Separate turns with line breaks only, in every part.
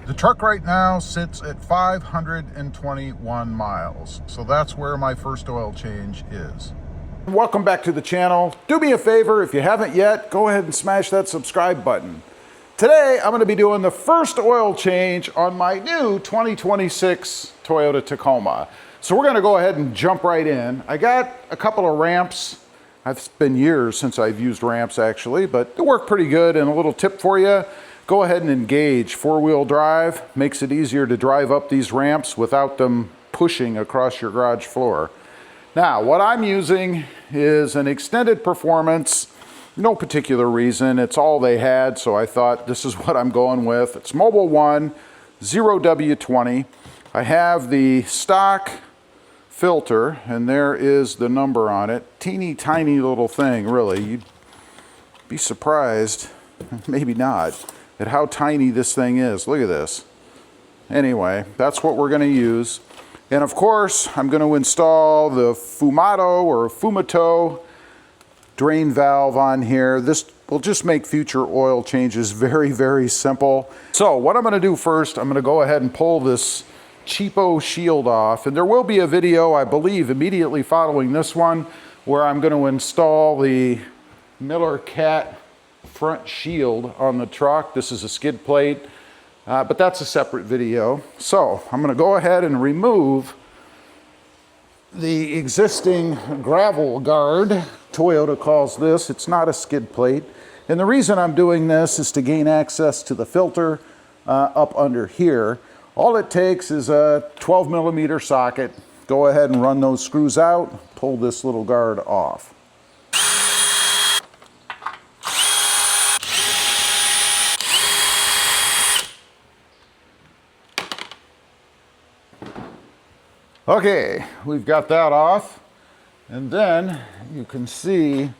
The truck right now sits at 521 miles. So that's where my first oil change is. Welcome back to the channel. Do me a favor, if you haven't yet, go ahead and smash that subscribe button. Today, I'm going to be doing the first oil change on my new 2026 Toyota Tacoma. So we're going to go ahead and jump right in. I got a couple of ramps. It's been years since I've used ramps actually, but they work pretty good. And a little tip for you, go ahead and engage four-wheel drive. Makes it easier to drive up these ramps without them pushing across your garage floor. Now, what I'm using is an extended performance. No particular reason, it's all they had, so I thought this is what I'm going with. It's Mobile One 0W20. I have the stock filter, and there is the number on it. Teeny tiny little thing, really. You'd be surprised, maybe not, at how tiny this thing is. Look at this. Anyway, that's what we're going to use. And of course, I'm going to install the Fumato or Fumato drain valve on here. This will just make future oil changes very, very simple. So what I'm going to do first, I'm going to go ahead and pull this cheapo shield off. And there will be a video, I believe, immediately following this one, where I'm going to install the Miller Cat front shield on the truck. This is a skid plate, but that's a separate video. So I'm going to go ahead and remove the existing gravel guard. Toyota calls this. It's not a skid plate. And the reason I'm doing this is to gain access to the filter up under here. All it takes is a 12 millimeter socket. Go ahead and run those screws out, pull this little guard off. Okay, we've got that off. And then you can see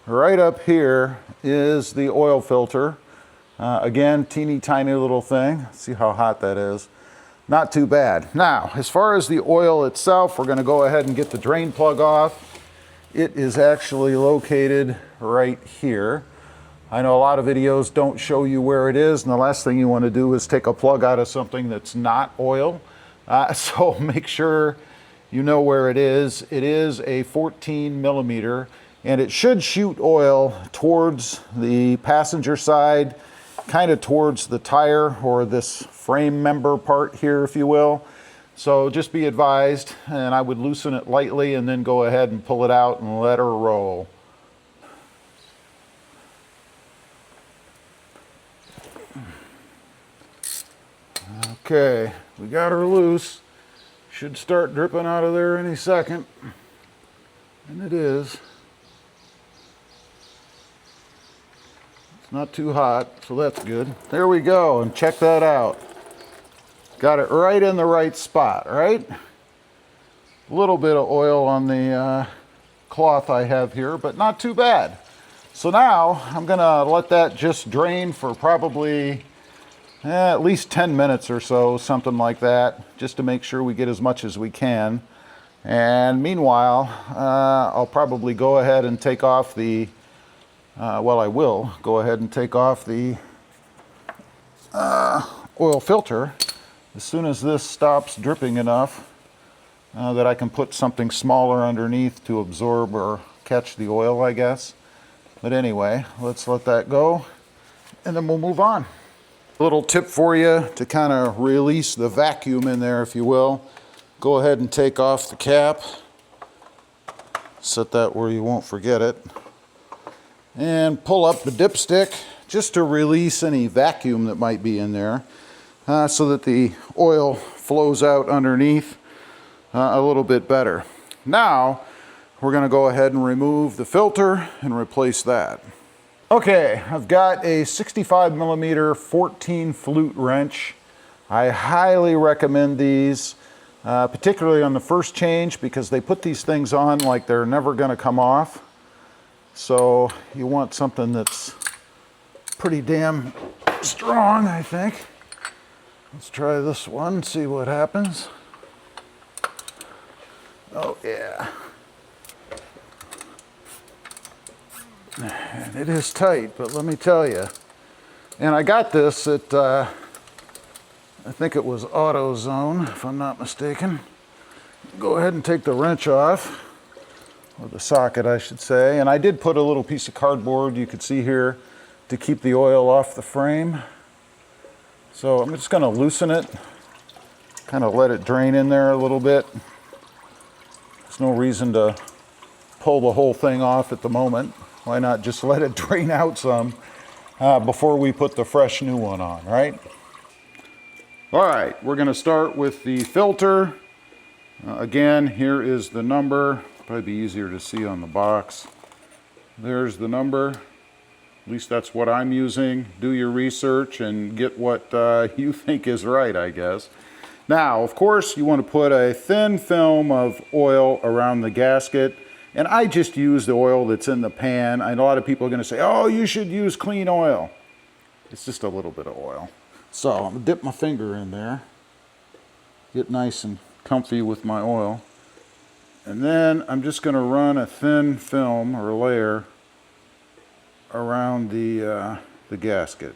right up here is the oil filter. Again, teeny tiny little thing. See how hot that is. Not too bad. Now, as far as the oil itself, we're going to go ahead and get the drain plug off. It is actually located right here. I know a lot of videos don't show you where it is, and the last thing you want to do is take a plug out of something that's not oil. So make sure you know where it is. It is a 14 millimeter, and it should shoot oil towards the passenger side, kind of towards the tire or this frame member part here, if you will. So just be advised, and I would loosen it lightly and then go ahead and pull it out and let her roll. Okay, we got her loose. Should start dripping out of there any second. And it is. It's not too hot, so that's good. There we go, and check that out. Got it right in the right spot, right? A little bit of oil on the cloth I have here, but not too bad. So now I'm gonna let that just drain for probably at least 10 minutes or so, something like that, just to make sure we get as much as we can. And meanwhile, I'll probably go ahead and take off the, well, I will go ahead and take off the oil filter as soon as this stops dripping enough that I can put something smaller underneath to absorb or catch the oil, I guess. But anyway, let's let that go, and then we'll move on. A little tip for you to kind of release the vacuum in there, if you will. Go ahead and take off the cap. Set that where you won't forget it. And pull up the dipstick just to release any vacuum that might be in there so that the oil flows out underneath a little bit better. Now, we're going to go ahead and remove the filter and replace that. Okay, I've got a 65 millimeter 14 flute wrench. I highly recommend these, particularly on the first change, because they put these things on like they're never going to come off. So you want something that's pretty damn strong, I think. Let's try this one, see what happens. Oh yeah. And it is tight, but let me tell you. And I got this at I think it was AutoZone, if I'm not mistaken. Go ahead and take the wrench off, or the socket I should say, and I did put a little piece of cardboard, you could see here, to keep the oil off the frame. So I'm just going to loosen it, kind of let it drain in there a little bit. There's no reason to pull the whole thing off at the moment. Why not just let it drain out some before we put the fresh new one on, right? All right, we're going to start with the filter. Again, here is the number. Probably be easier to see on the box. There's the number. At least that's what I'm using. Do your research and get what you think is right, I guess. Now, of course, you want to put a thin film of oil around the gasket. And I just use the oil that's in the pan. I know a lot of people are going to say, oh, you should use clean oil. It's just a little bit of oil. So I'm going to dip my finger in there. Get nice and comfy with my oil. And then I'm just going to run a thin film or layer around the gasket,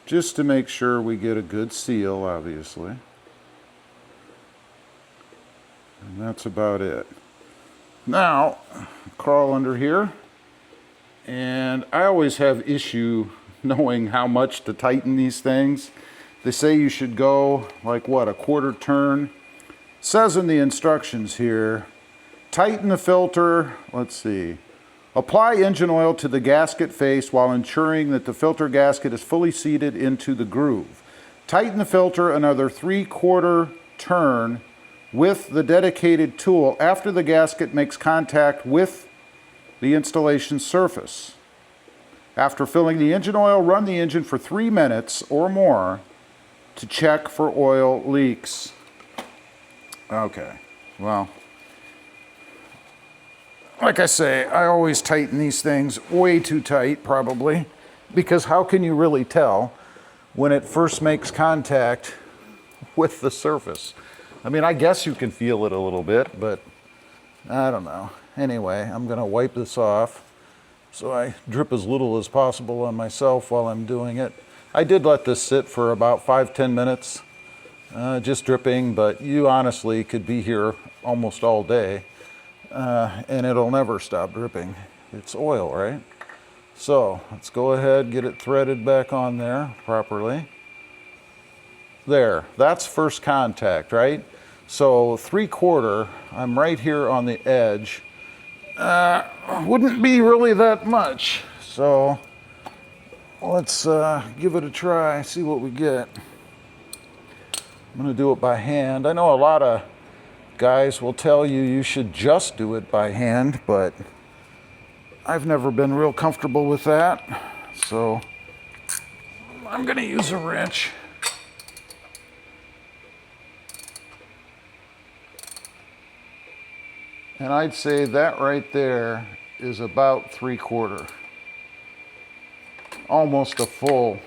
just to make sure we get a good seal, obviously. And that's about it. Now, crawl under here, and I always have issue knowing how much to tighten these things. They say you should go like what, a quarter turn. It says in the instructions here, tighten the filter, let's see, apply engine oil to the gasket face while ensuring that the filter gasket is fully seated into the groove. Tighten the filter another 3/4 turn with the dedicated tool after the gasket makes contact with the installation surface. After filling the engine oil, run the engine for 3 minutes or more to check for oil leaks. Okay, well, like I say, I always tighten these things way too tight, probably, because how can you really tell when it first makes contact with the surface? I mean, I guess you can feel it a little bit, but I don't know. Anyway, I'm going to wipe this off so I drip as little as possible on myself while I'm doing it. I did let this sit for about 5-10 minutes, just dripping, but you honestly could be here almost all day, and it'll never stop dripping. It's oil, right? So let's go ahead, get it threaded back on there properly. There, that's first contact, right? So 3/4, I'm right here on the edge. Wouldn't be really that much. So let's give it a try, see what we get. I'm gonna do it by hand. I know a lot of guys will tell you you should just do it by hand, but I've never been real comfortable with that. So I'm gonna use a wrench. And I'd say that right there is about 3/4. Almost a full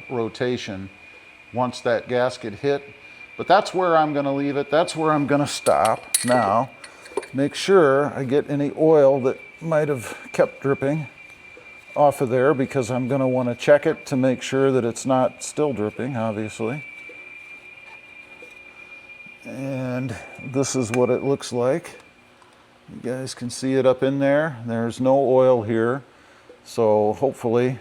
rotation once that gasket hit. But that's where I'm gonna leave it. That's where I'm gonna stop. Now, make sure I get any oil that might have kept dripping off of there, because I'm gonna wanna check it to make sure that it's not still dripping, obviously. And this is what it looks like. You guys can see it up in there. There's no oil here. So hopefully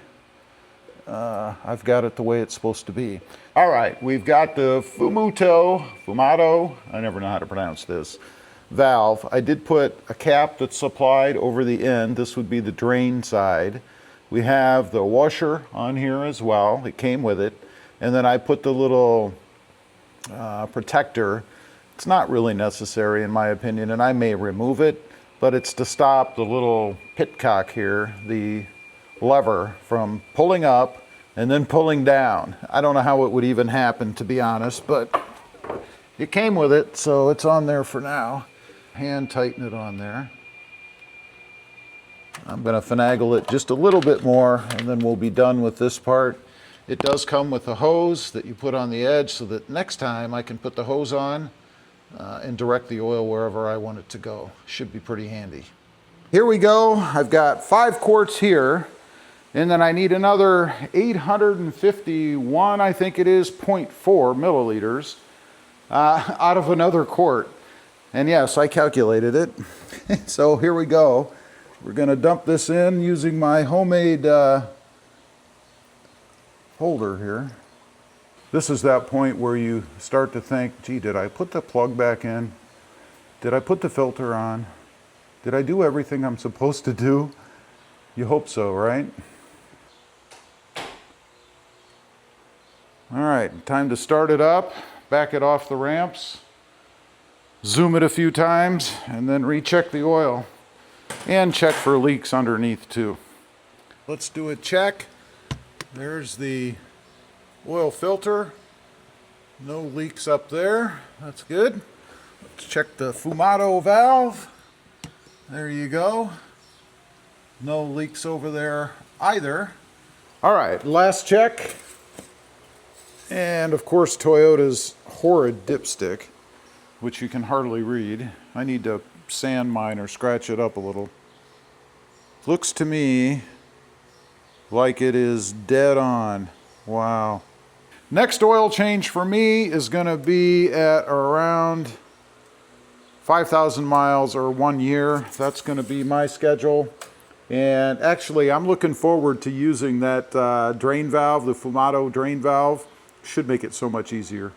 I've got it the way it's supposed to be. All right, we've got the Fumato, I never know how to pronounce this, valve. I did put a cap that's supplied over the end. This would be the drain side. We have the washer on here as well. It came with it. And then I put the little protector. It's not really necessary in my opinion, and I may remove it, but it's to stop the little pitcock here, the lever, from pulling up and then pulling down. I don't know how it would even happen, to be honest, but it came with it, so it's on there for now. Hand tighten it on there. I'm going to finagle it just a little bit more, and then we'll be done with this part. It does come with a hose that you put on the edge so that next time I can put the hose on and direct the oil wherever I want it to go. Should be pretty handy. Here we go. I've got 5 quarts here, And then I need another 851, I think it is, 0.4 milliliters out of another quart. And yes, I calculated it. So here we go. We're going to dump this in using my homemade holder here. This is that point where you start to think, gee, did I put the plug back in? Did I put the filter on? Did I do everything I'm supposed to do? You hope so, right? All right, time to start it up, back it off the ramps, zoom it a few times, and then recheck the oil. And check for leaks underneath too. Let's do a check. There's the oil filter. No leaks up there. That's good. Let's check the fumato valve. There you go. No leaks over there either. All right, last check. And of course Toyota's horrid dipstick, which you can hardly read. I need to sand mine or scratch it up a little. Looks to me like it is dead on. Wow. Next oil change for me is going to be at around 5,000 miles or 1 year. That's going to be my schedule. And actually, I'm looking forward to using that drain valve, the Fumato drain valve. Should make it so much easier.